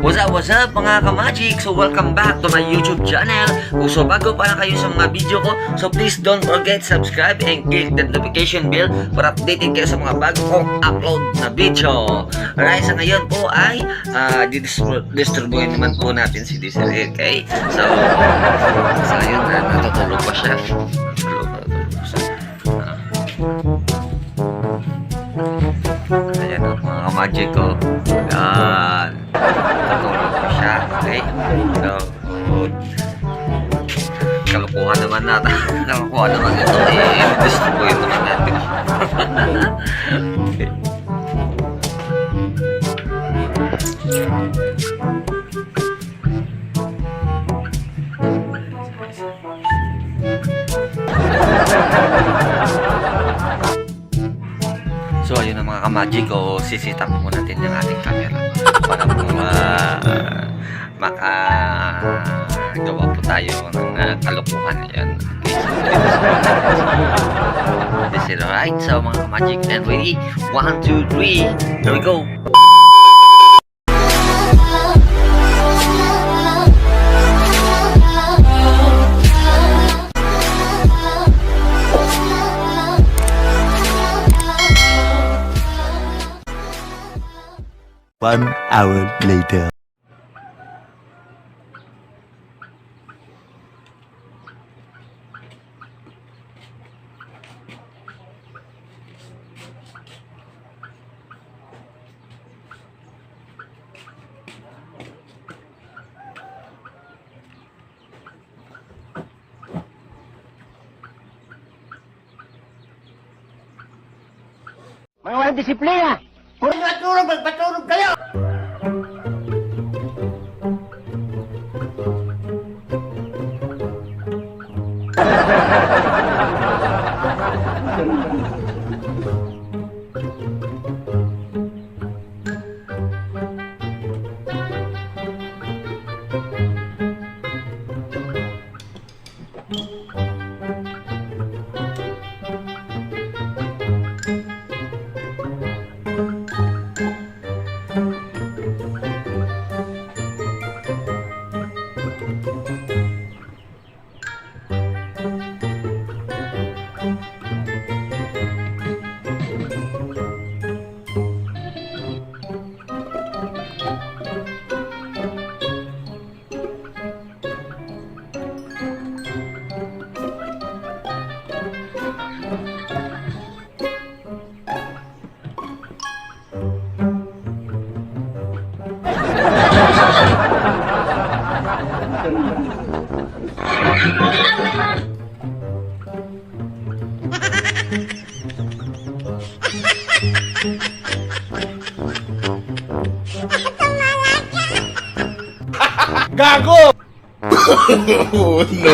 What's up mga ka-magic? So welcome back to my YouTube channel. Kung so bago pa lang kayo sa mga video ko, so please don't forget subscribe and click the notification bell para updated kayo sa mga bago kong upload na video. Alright, sa ngayon po ay disturbuin naman po natin si Disturbo. Okay? So yun, natutulog pa siya. Ayan o, mga ka-magic ko. Yan. Natulog pa siya. Okay? So, kalukuhan naman natin. Kalukuhan naman ito. Disturbuin naman natin. Okay. So ayun ang mga ka-magic ko, sisitap po natin yung ating camera para po makagawa po tayo ng kalukuhan. Ayan. Okay, so this is right. So mga ka-magic, and ready? 1, 2, 3, here we go! One hour later. Mga walang disiplina! Puro magpatulog kayo! Gago! No.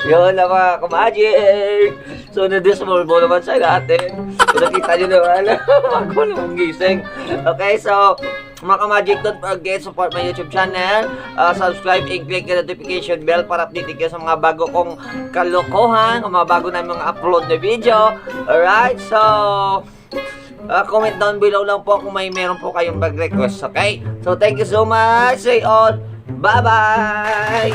Yun na mga ka-magic. So na-disturbo naman sa natin. So nakita nyo naman ako namang gising. Okay, so mga ka-magic, don't forget support my YouTube channel, subscribe and click the notification bell para update kayo sa mga bago kong kalokohan, mga bago na mga upload na video. Alright, so comment down below lang po kung meron po kayong mag-request. Okay, so thank you so much. Say all, bye bye.